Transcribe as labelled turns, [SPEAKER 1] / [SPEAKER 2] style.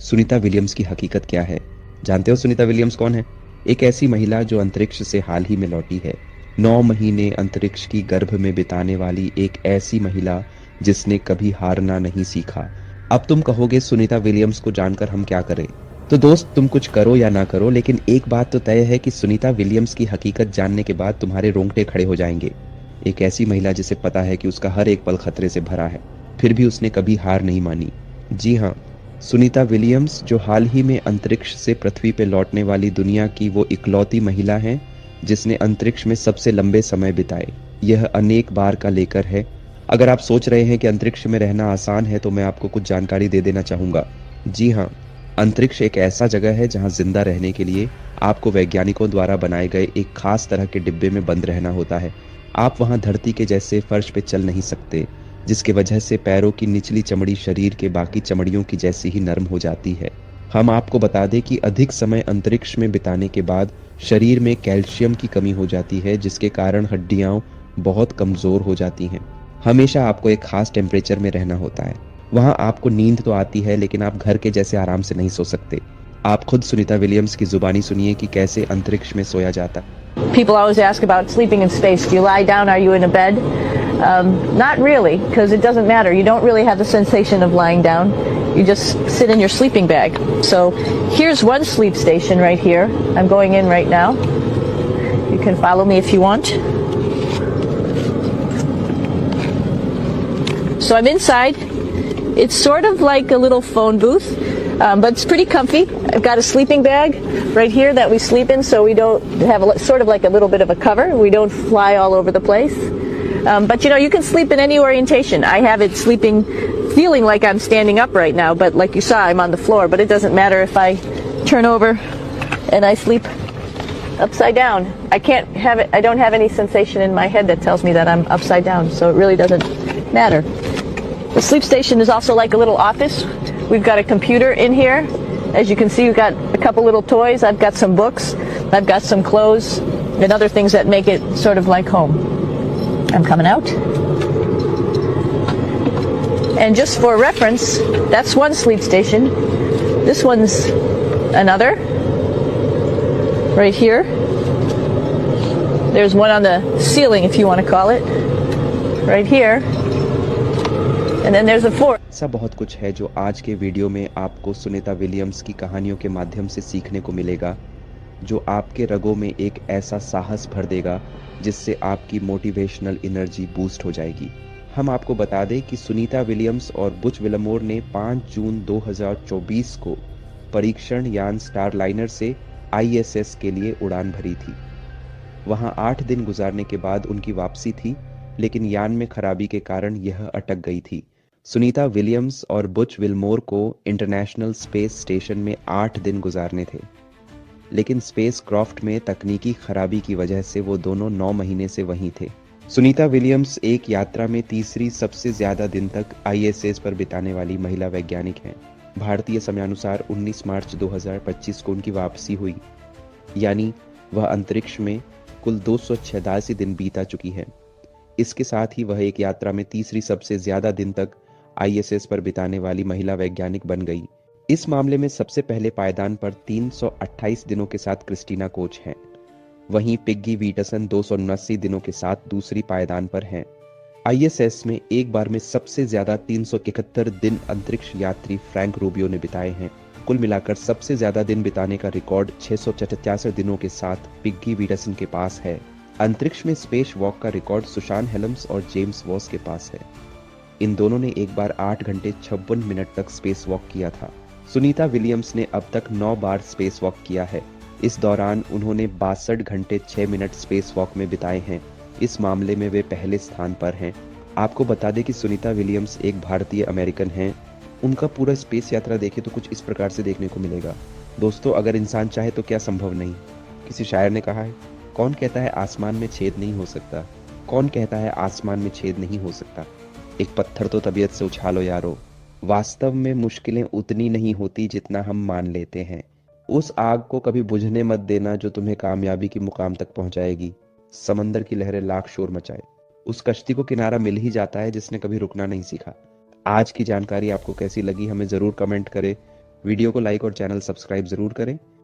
[SPEAKER 1] Sunita Williams की हकीकत क्या है? जानते हो सुनीता विलियम्स कौन है? एक ऐसी महिला जो अंतरिक्ष से हाल ही में लौटी है। 9 महीने अंतरिक्ष की गर्भ में बिताने वाली एक ऐसी महिला जिसने कभी हारना नहीं सीखा। अब तुम कहोगे सुनीता विलियम्स को जानकर हम क्या करें? तो दोस्त, तुम कुछ करो या ना करो, लेकिन एक बात तो तय है कि सुनीता विलियम्स की हकीकत जानने के बाद तुम्हारे रोंगटे खड़े हो जाएंगे। एक ऐसी महिला जिसे पता है कि उसका हर एक पल खतरे से भरा है, फिर भी उसने कभी हार नहीं मानी। जी हाँ, सुनीता विलियम्स, जो हाल ही में अंतरिक्ष से पृथ्वी पर लौटने वाली दुनिया की वो इकलौती महिला है जिसने अंतरिक्ष में सबसे लंबे समय बिताए। यह अनेक बार का लेकर है। अगर आप सोच रहे हैं कि अंतरिक्ष में रहना आसान है, तो मैं आपको कुछ जानकारी दे देना चाहूंगा। जी हाँ, अंतरिक्ष एक ऐसा जगह है जहां जिंदा रहने के लिए आपको वैज्ञानिकों द्वारा बनाए गए एक खास तरह के डिब्बे में बंद रहना होता है। आप वहां धरती के जैसे फर्श पे चल नहीं सकते, जिसकी वजह से पैरों की निचली चमड़ी शरीर के बाकी चमड़ियों की जैसी ही नरम हो जाती है। हम आपको बता दें कि अधिक समय अंतरिक्ष में बिताने के बाद शरीर में कैल्शियम की कमी हो जाती है, जिसके कारण हड्डियां बहुत कमजोर हो जाती हैं। हमेशा आपको एक खास टेम्परेचर में रहना होता है। वहां आपको नींद तो आती है, लेकिन आप घर के जैसे आराम से नहीं सो सकते। आप खुद सुनीता विलियम्स की जुबानी सुनिए कि कैसे अंतरिक्ष में सोया जाता है।
[SPEAKER 2] People always ask about sleeping in space. Do you lie down? Are you in a bed? Not really, because it doesn't matter. You don't really have the sensation of lying down. You just sit in your sleeping bag. So here's one sleep station right here. I'm going in right now. You can follow me if you want. So I'm inside. It's sort of like a little phone booth. But it's pretty comfy. I've got a sleeping bag right here that we sleep in, so we don't have sort of like a little bit of a cover. We don't fly all over the place. But you can sleep in any orientation. I have it sleeping, feeling like I'm standing up right now, but like you saw, I'm on the floor. But it doesn't matter if I turn over and I sleep upside down. I don't have any sensation in my head that tells me that I'm upside down, so it really doesn't matter. The sleep station is also like a little office. We've got a computer in here. As you can see, we've got a couple little toys. I've got some books. I've got some clothes and other things that make it sort of like home. I'm coming out. And just for reference, that's one sleep station. This one's another. Right here. There's one on the ceiling, if you want to call it. Right here. And then there's a fourth.
[SPEAKER 1] ऐसा बहुत कुछ है जो आज के video में आपको Sunita Williams की कहानियों के माध्यम से सीखने को मिलेगा, जो आपके रगों में एक ऐसा साहस भर देगा जिससे आपकी मोटिवेशनल एनर्जी बूस्ट हो जाएगी। हम आपको बता दें कि सुनीता विलियम्स और बुच विलमोर ने 5 जून 2024 को परीक्षण यान स्टारलाइनर से ISS के लिए उड़ान भरी थी। वहां 8 दिन गुजारने के बाद उनकी वापसी थी, लेकिन यान में खराबी के कारण यह अटक गई थी। सुनीता विलियम्स और बुच विलमोर को इंटरनेशनल स्पेस स्टेशन में 8 दिन गुजारने थे, लेकिन स्पेस क्राफ्ट में तकनीकी खराबी की वजह से वो दोनों 9 महीने से वहीं थे। सुनीता विलियम्स एक यात्रा में तीसरी सबसे ज्यादा दिन तक ISS पर बिताने वाली महिला वैज्ञानिक हैं। भारतीय समयानुसार 19 मार्च 2025 को उनकी वापसी हुई, यानी वह अंतरिक्ष में कुल 286 दिन बीता चुकी है। इसके साथ ही वह एक यात्रा में तीसरी सबसे ज्यादा दिन तक ISS पर बिताने वाली महिला वैज्ञानिक बन गई। इस मामले में सबसे पहले पायदान पर 328 दिनों के साथ क्रिस्टीना कोच हैं। वहीं पिग्गी वीटसन 279 दिनों के साथ दूसरी पायदान पर हैं। ISS में एक बार में सबसे ज्यादा 371 दिन अंतरिक्ष यात्री फ्रैंक रूबियो ने बिताए हैं। कुल मिलाकर सबसे ज्यादा दिन बिताने का रिकॉर्ड 687 दिनों के साथ पिग्गी वीटसन के पास है। अंतरिक्ष में स्पेस वॉक का रिकॉर्ड सुशान हेलम्स और जेम्स वॉस के पास है। इन दोनों ने एक बार 8 घंटे 56 मिनट तक स्पेस वॉक किया था। सुनीता विलियम्स ने अब तक 9 बार स्पेस वॉक किया है। इस दौरान उन्होंने 62 घंटे 6 मिनट स्पेस वॉक में बिताए हैं। इस मामले में वे पहले स्थान पर हैं। आपको बता दें कि सुनीता विलियम्स एक भारतीय अमेरिकन हैं। उनका पूरा स्पेस यात्रा देखें तो कुछ इस प्रकार से देखने को मिलेगा। दोस्तों, अगर इंसान चाहे तो क्या संभव नहीं। किसी शायर ने कहा है, कौन कहता है आसमान में छेद नहीं हो सकता? कौन कहता है आसमान में छेद नहीं हो सकता? एक पत्थर तो तबीयत से उछालो यारो। वास्तव में मुश्किलें उतनी नहीं होती जितना हम मान लेते हैं। उस आग को कभी बुझने मत देना जो तुम्हें कामयाबी की मुकाम तक पहुंचाएगी। समंदर की लहरें लाख शोर मचाए, उस कश्ती को किनारा मिल ही जाता है जिसने कभी रुकना नहीं सीखा। आज की जानकारी आपको कैसी लगी हमें जरूर कमेंट करें। वीडियो को लाइक और चैनल सब्सक्राइब ज़रूर करें।